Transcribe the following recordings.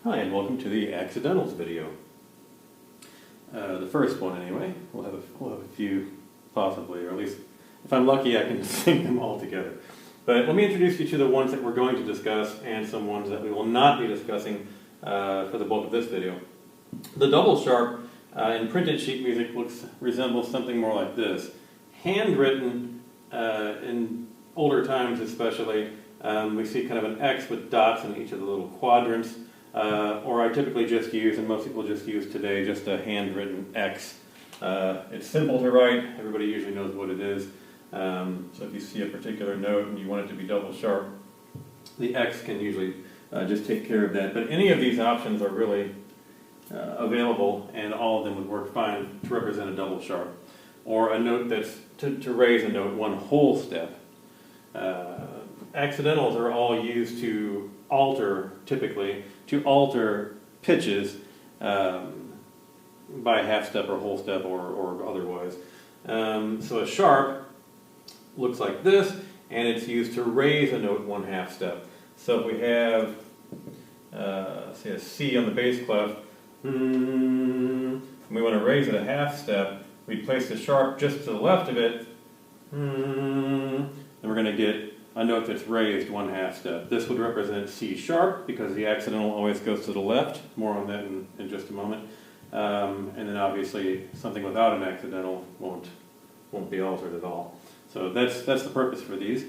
Hi, and welcome to the accidentals video. The first one, anyway. We'll have a few, possibly, or at least, if I'm lucky, I can sync them all together. But let me introduce you to the ones that we're going to discuss and some ones that we will not be discussing for the bulk of this video. The double sharp in printed sheet music resembles something more like this. Handwritten, in older times especially, we see kind of an X with dots in each of the little quadrants. Or I typically just use, and most people just use today, just a handwritten X. It's simple to write, everybody usually knows what it is. So if you see a particular note and you want it to be double sharp, the X can usually just take care of that. But any of these options are really available, and all of them would work fine to represent a double sharp. Or a note that's, to raise a note one whole step. Accidentals are all used to alter, typically, to alter pitches by half step or whole step or otherwise. So a sharp looks like this, and it's used to raise a note one half step. So if we have, say, a C on the bass clef, and we want to raise it a half step, we place the sharp just to the left of it, and we're going to get a note that's raised one half step. This would represent C sharp because the accidental always goes to the left. More on that in just a moment. And then obviously something without an accidental won't be altered at all. So that's the purpose for these.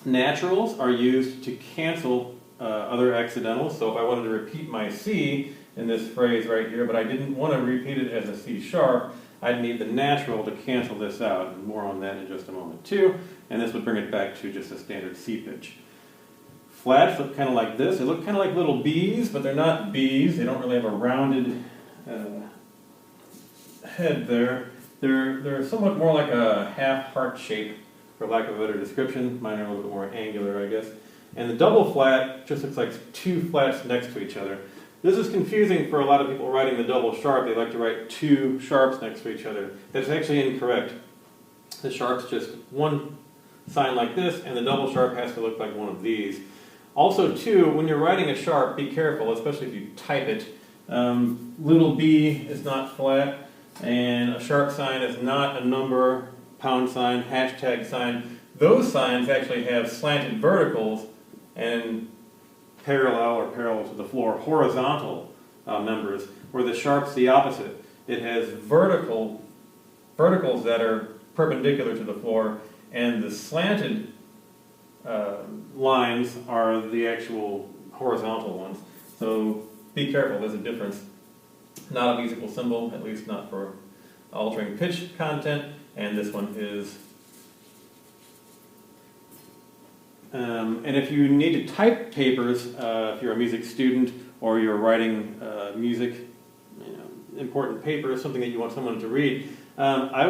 Naturals are used to cancel other accidentals. So if I wanted to repeat my C in this phrase right here, but I didn't want to repeat it as a C sharp, I'd need the natural to cancel this out, and more on that in just a moment too, and this would bring it back to just a standard C pitch. Flats look kind of like this. They look kind of like little B's, but they're not B's. They don't really have a rounded head there. They're somewhat more like a half heart shape, for lack of a better description. Mine are a little bit more angular, I guess. And the double flat just looks like two flats next to each other. This is confusing for a lot of people writing the double sharp. They like to write two sharps next to each other. That's actually incorrect. The sharp's just one sign like this, and the double sharp has to look like one of these. Also, too, when you're writing a sharp, be careful, especially if you type it. Little b is not flat, and a sharp sign is not a number, pound sign, hashtag sign. Those signs actually have slanted verticals and parallel to the floor, horizontal members, where the sharp's the opposite. It has verticals that are perpendicular to the floor, and the slanted lines are the actual horizontal ones. So be careful, there's a difference. Not a musical symbol, at least not for altering pitch content, and this one is. And if you need to type papers, if you're a music student or you're writing music, important papers, something that you want someone to read, I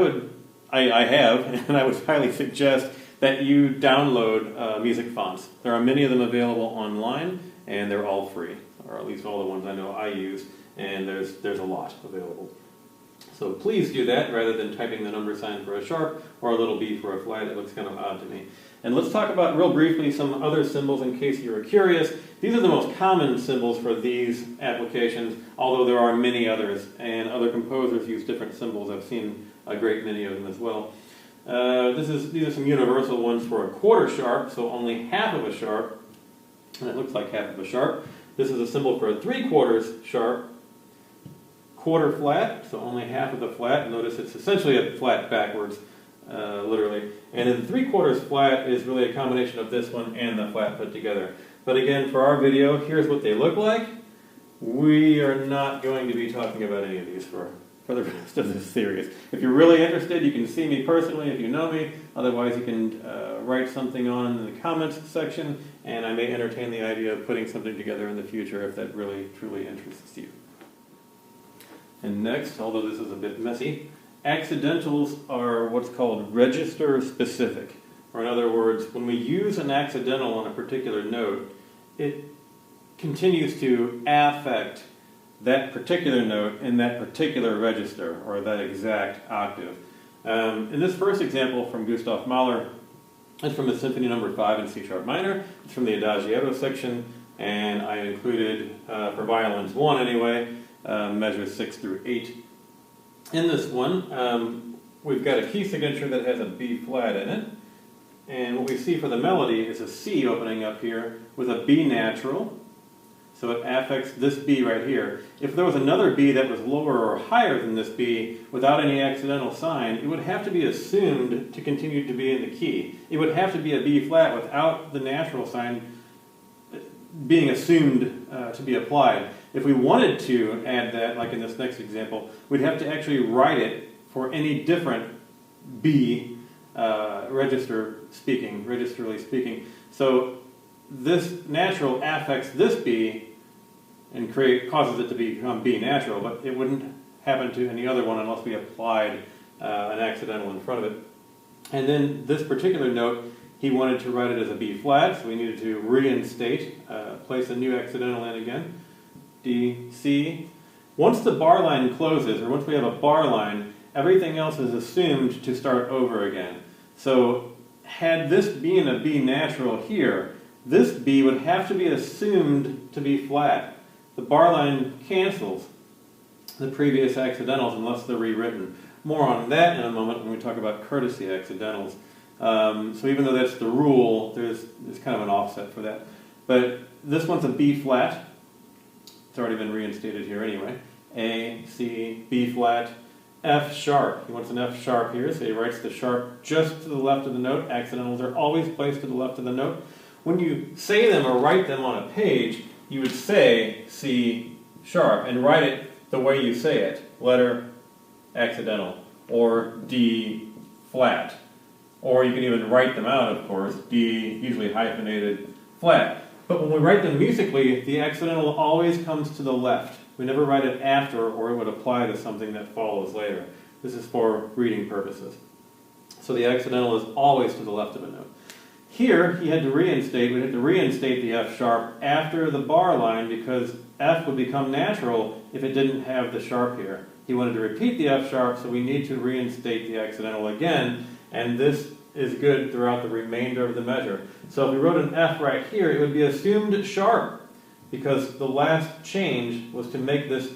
have, and I would highly suggest that you download music fonts. There are many of them available online, and they're all free, or at least all the ones I know I use, and there's a lot available. So please do that rather than typing the number sign for a sharp or a little b for a flat. It looks kind of odd to me. And let's talk about, real briefly, some other symbols in case you were curious. These are the most common symbols for these applications, although there are many others, and other composers use different symbols. I've seen a great many of them as well. These are some universal ones for a quarter sharp, so only half of a sharp, and it looks like half of a sharp. This is a symbol for a 3/4 sharp. Quarter flat, so only half of the flat. Notice it's essentially a flat backwards, literally. And then the 3/4 flat is really a combination of this one and the flat put together. But again, for our video, here's what they look like. We are not going to be talking about any of these for the rest of this series. If you're really interested, you can see me personally if you know me. Otherwise, you can write something on in the comments section, and I may entertain the idea of putting something together in the future if that really, truly interests you. And next, although this is a bit messy, accidentals are what's called register specific. Or in other words, when we use an accidental on a particular note, it continues to affect that particular note in that particular register, or that exact octave. In this first example from Gustav Mahler, it's from the Symphony No. 5 in C sharp minor. It's from the Adagietto section. and I included, for violins 1 anyway, measures 6 through 8. In this one, we've got a key signature that has a B flat in it, and what we see for the melody is a C opening up here with a B natural, so it affects this B right here. If there was another B that was lower or higher than this B without any accidental sign, it would have to be assumed to continue to be in the key. It would have to be a B flat without the natural sign being assumed to be applied. If we wanted to add that, like in this next example, we'd have to actually write it for any different B registerly speaking. So this natural affects this B and causes it to become B natural, but it wouldn't happen to any other one unless we applied an accidental in front of it. And then this particular note, he wanted to write it as a B flat, so we needed to reinstate, place a new accidental in again, D, C. Once the bar line closes, or once we have a bar line, everything else is assumed to start over again. So had this been a B natural here, this B would have to be assumed to be flat. The bar line cancels the previous accidentals unless they're rewritten. More on that in a moment when we talk about courtesy accidentals. So even though that's the rule, there's kind of an offset for that. But this one's a B flat. It's already been reinstated here anyway. A, C, B flat, F sharp. He wants an F sharp here, so he writes the sharp just to the left of the note. Accidentals are always placed to the left of the note. When you say them or write them on a page, you would say C sharp and write it the way you say it. Letter, accidental, or D flat. Or you can even write them out, of course, D, usually hyphenated, flat. But when we write them musically, the accidental always comes to the left. We never write it after, or it would apply to something that follows later. This is for reading purposes. So the accidental is always to the left of a note. Here, we had to reinstate the F sharp after the bar line because F would become natural if it didn't have the sharp here. He wanted to repeat the F sharp, so we need to reinstate the accidental again, and this is good throughout the remainder of the measure. So if we wrote an F right here, it would be assumed sharp because the last change was to make this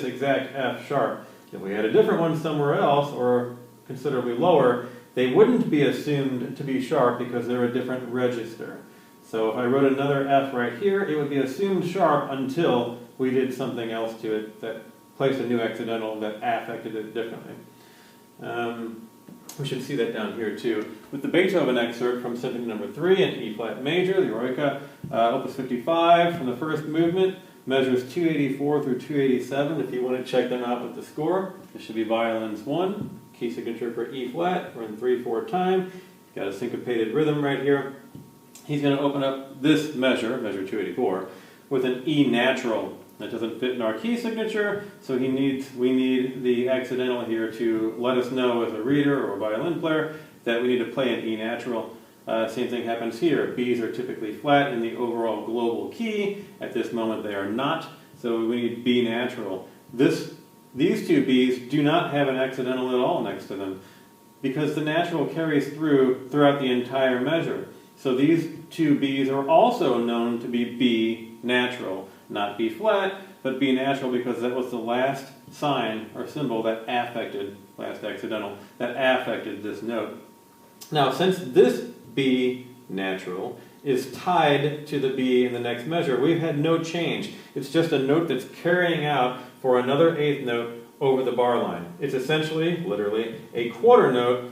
exact F sharp. If we had a different one somewhere else, or considerably lower, they wouldn't be assumed to be sharp because they're a different register. So if I wrote another F right here, it would be assumed sharp until we did something else to it that placed a new accidental that affected it differently. We should see that down here too. With the Beethoven excerpt from Symphony No. 3 in E flat major, the Eroica, Opus 55 from the first movement, measures 284 through 287 if you want to check them out with the score. This should be violins 1, key signature for E flat, we're in 3/4 time. Got a syncopated rhythm right here. He's going to open up this measure 284, with an E natural. That doesn't fit in our key signature, so we need the accidental here to let us know as a reader or violin player that we need to play an E natural. Same thing happens here. Bs are typically flat in the overall global key. At this moment they are not, so we need B natural. These two Bs do not have an accidental at all next to them because the natural carries throughout the entire measure. So these two Bs are also known to be B natural. Not B flat, but B natural because that was the last sign or symbol that affected, last accidental, that affected this note. Now, since this B natural is tied to the B in the next measure, we've had no change. It's just a note that's carrying out for another eighth note over the bar line. It's essentially, literally, a quarter note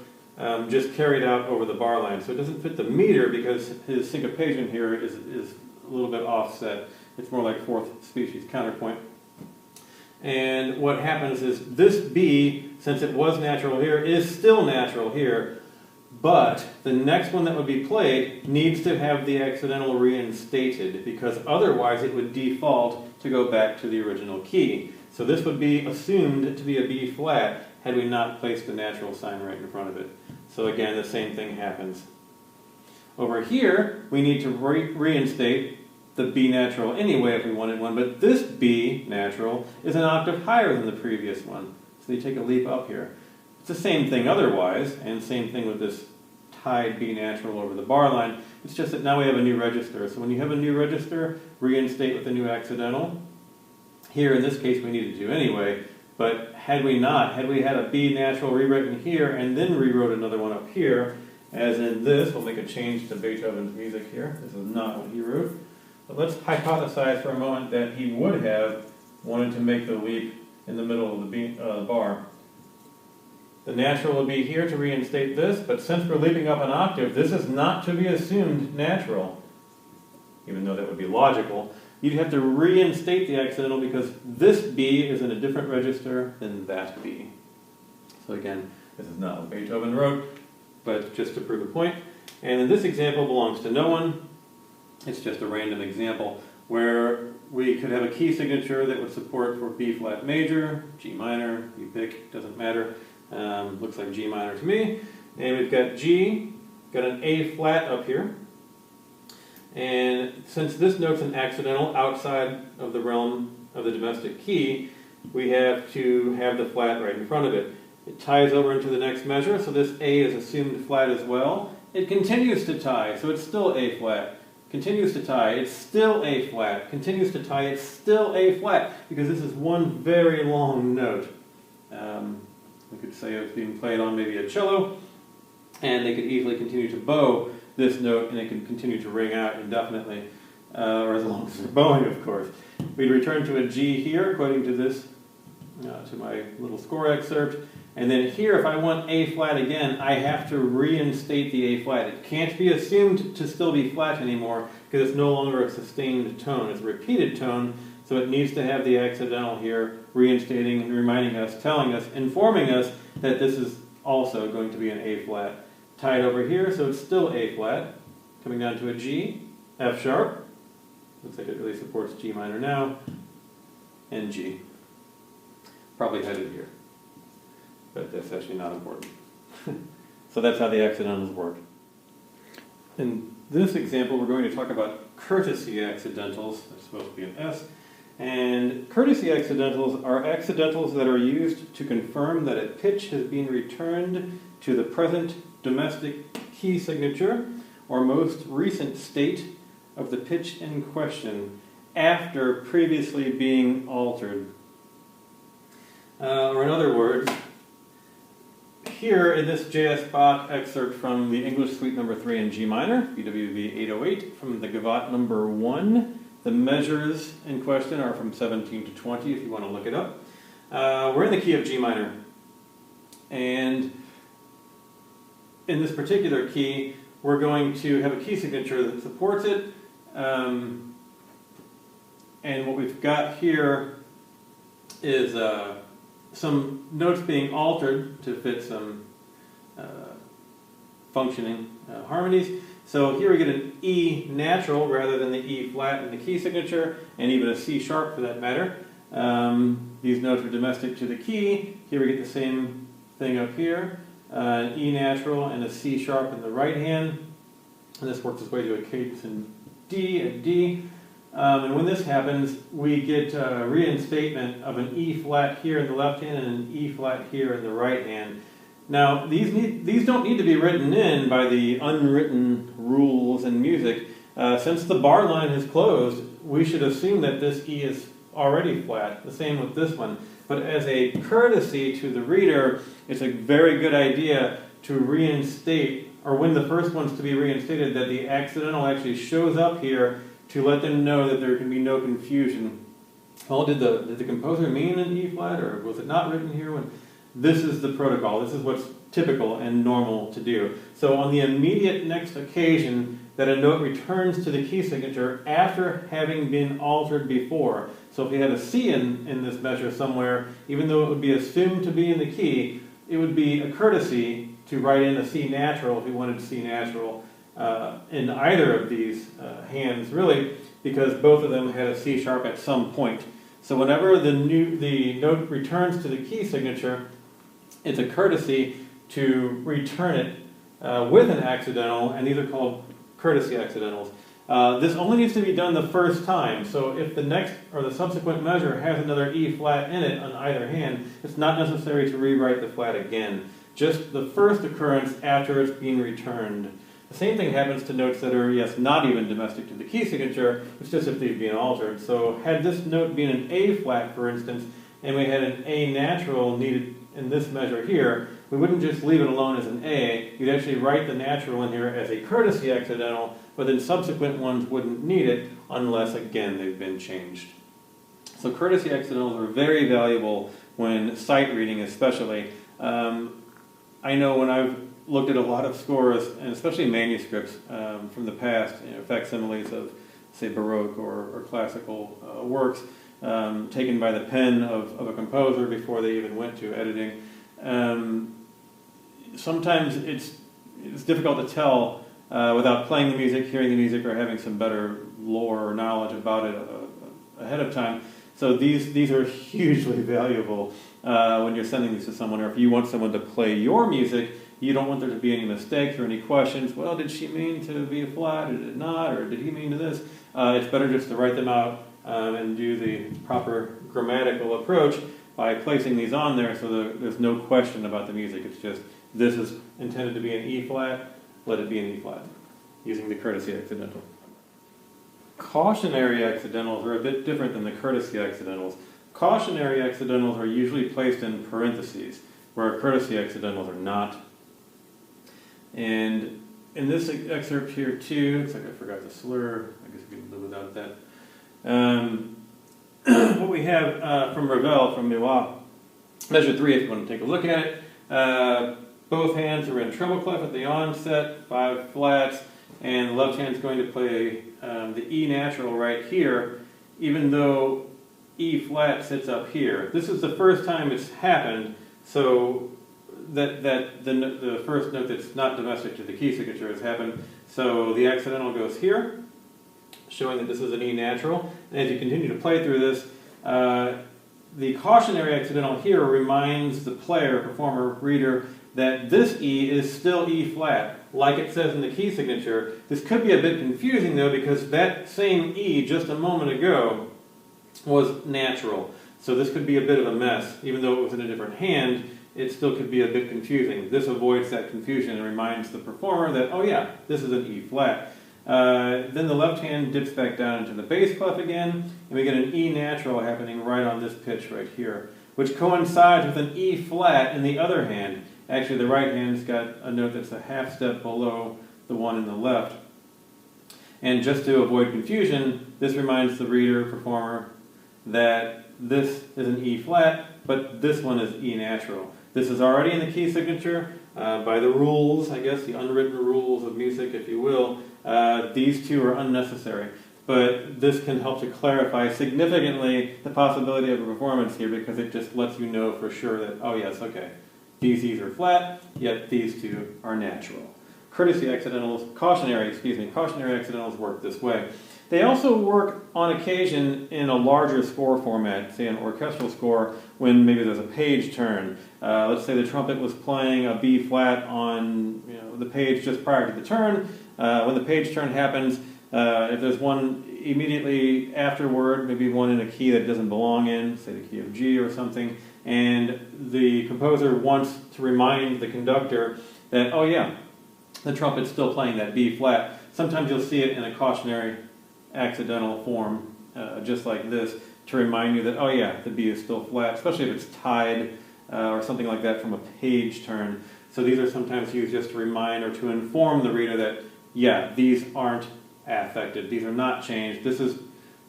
just carried out over the bar line. So it doesn't fit the meter because his syncopation here is a little bit offset. It's more like fourth species counterpoint. And what happens is this B, since it was natural here, is still natural here, but the next one that would be played needs to have the accidental reinstated because otherwise it would default to go back to the original key. So this would be assumed to be a B flat had we not placed the natural sign right in front of it. So again, the same thing happens. Over here, we need to reinstate the B natural anyway if we wanted one, but this B natural is an octave higher than the previous one. So you take a leap up here. It's the same thing otherwise, and same thing with this tied B natural over the bar line. It's just that now we have a new register. So when you have a new register, reinstate with a new accidental. Here, in this case, we needed to anyway, but had we not, had we had a B natural rewritten here and then rewrote another one up here, as in this, we'll make a change to Beethoven's music here. This is not what he wrote. But let's hypothesize for a moment that he would have wanted to make the leap in the middle of the bar. The natural will be here to reinstate this, but since we're leaping up an octave, this is not to be assumed natural, even though that would be logical. You'd have to reinstate the accidental because this B is in a different register than that B. So again, this is not what Beethoven wrote, but just to prove a point. And then this example belongs to no one. It's just a random example where we could have a key signature that would support for B flat major, G minor, you pick, doesn't matter. Looks like G minor to me. And we've got G, got an A flat up here. And since this note's an accidental outside of the realm of the domestic key, we have to have the flat right in front of it. It ties over into the next measure, so this A is assumed flat as well. It continues to tie, so it's still A flat. Continues to tie, it's still A flat. Continues to tie, it's still A flat, because this is one very long note. We could say it's being played on maybe a cello, and they could easily continue to bow this note, and it can continue to ring out indefinitely, or as long as they're bowing, of course. We'd return to a G here, according to this, to my little score excerpt. And then here, if I want A flat again, I have to reinstate the A flat. It can't be assumed to still be flat anymore because it's no longer a sustained tone. It's a repeated tone, so it needs to have the accidental here, reinstating and reminding us, telling us, informing us that this is also going to be an A flat. Tied over here, so it's still A flat. Coming down to a G, F sharp. Looks like it really supports G minor now. And G. Probably headed here. But that's actually not important. So that's how the accidentals work. In this example, we're going to talk about courtesy accidentals. There's supposed to be an S. And courtesy accidentals are accidentals that are used to confirm that a pitch has been returned to the present domestic key signature or most recent state of the pitch in question after previously being altered. Or in other words, here in this J.S. Bach excerpt from the English Suite number 3 in G minor, BWV 808, from the Gavotte number 1, the measures in question are from 17 to 20 if you want to look it up. We're in the key of G minor. And in this particular key, we're going to have a key signature that supports it. And what we've got here is some notes being altered to fit some functioning harmonies. So here we get an E natural rather than the E flat in the key signature, and even a C sharp for that matter. These notes are domestic to the key. Here we get the same thing up here. An E natural and a C sharp in the right hand. And this works its way to a cadence in D, a D. And when this happens, we get a reinstatement of an E flat here in the left hand and an E flat here in the right hand. Now, these don't need to be written in by the unwritten rules in music. Since the bar line is closed, we should assume that this E is already flat. The same with this one. But as a courtesy to the reader, it's a very good idea to reinstate, or when the first one's to be reinstated, that the accidental actually shows up here to let them know that there can be no confusion. Well, did the composer mean an E flat, or was it not written here? This is the protocol. This is what's typical and normal to do. So on the immediate next occasion that a note returns to the key signature after having been altered before. So if you had a C in this measure somewhere, even though it would be assumed to be in the key, it would be a courtesy to write in a C natural if we wanted C natural in either of these hands, really, because both of them had a C sharp at some point. So whenever the note returns to the key signature, it's a courtesy to return it with an accidental, and these are called courtesy accidentals. This only needs to be done the first time, so if the next or the subsequent measure has another E flat in it on either hand, it's not necessary to rewrite the flat again. Just the first occurrence after it's being returned. The same thing happens to notes that are, yes, not even domestic to the key signature. It's just if they've been altered. So had this note been an A flat, for instance, and we had an A natural needed in this measure here, we wouldn't just leave it alone as an A. You'd actually write the natural in here as a courtesy accidental, but then subsequent ones wouldn't need it unless, again, they've been changed. So courtesy accidentals are very valuable when sight reading especially. I know when I've looked at a lot of scores, and especially manuscripts from the past, facsimiles of, say, Baroque or classical works, taken by the pen of a composer before they even went to editing. Sometimes it's difficult to tell without playing the music, hearing the music, or having some better lore or knowledge about it ahead of time. So these are hugely valuable when you're sending these to someone, or if you want someone to play your music, you don't want there to be any mistakes or any questions. Well, did she mean to be a flat, or did it not, or did he mean to this? It's better just to write them out and do the proper grammatical approach by placing these on there so there's no question about the music. It's just, this is intended to be an E flat, let it be an E flat, using the courtesy accidental. Cautionary accidentals are a bit different than the courtesy accidentals. Cautionary accidentals are usually placed in parentheses, where courtesy accidentals are not. And in this excerpt here too, looks like I forgot the slur, I guess we can live without that. What we have from Ravel, from Miwa, measure 3, if you want to take a look at it. Both hands are in treble clef at the onset, 5 flats, and the left hand's going to play the E natural right here, even though E flat sits up here. This is the first time it's happened, so that the first note that's not domestic to the key signature has happened. So the accidental goes here, showing that this is an E natural. And as you continue to play through this, the cautionary accidental here reminds the player, performer, reader, that this E is still E flat, like it says in the key signature. This could be a bit confusing though, because that same E just a moment ago was natural. So this could be a bit of a mess. Even though it was in a different hand, it still could be a bit confusing. This avoids that confusion and reminds the performer that, oh yeah, this is an E flat. Then the left hand dips back down into the bass clef again, and we get an E natural happening right on this pitch right here, which coincides with an E flat in the other hand. Actually, the right hand's got a note that's a half step below the one in the left. And just to avoid confusion, this reminds the reader, performer, that this is an E flat, but this one is E natural. This is already in the key signature. By the rules, I guess, the unwritten rules of music, if you will, these two are unnecessary. But this can help to clarify significantly the possibility of a performance here, because it just lets you know for sure that, oh yes, okay, these E's are flat, yet these two are natural. Courtesy accidentals, cautionary accidentals work this way. They also work on occasion in a larger score format, say an orchestral score, when maybe there's a page turn. Let's say the trumpet was playing a B flat on the page just prior to the turn. When the page turn happens, if there's one immediately afterward, maybe one in a key that it doesn't belong in, say the key of G or something, and the composer wants to remind the conductor that, oh yeah, the trumpet's still playing that B flat. Sometimes you'll see it in a cautionary accidental form, just like this, to remind you that, oh yeah, the B is still flat, especially if it's tied or something like that from a page turn. So these are sometimes used just to remind or to inform the reader that, yeah, these aren't affected. These are not changed. This is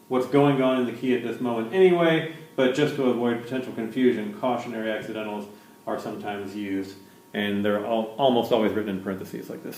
what's going on in the key at this moment anyway, but just to avoid potential confusion, cautionary accidentals are sometimes used, and they're almost always written in parentheses like this.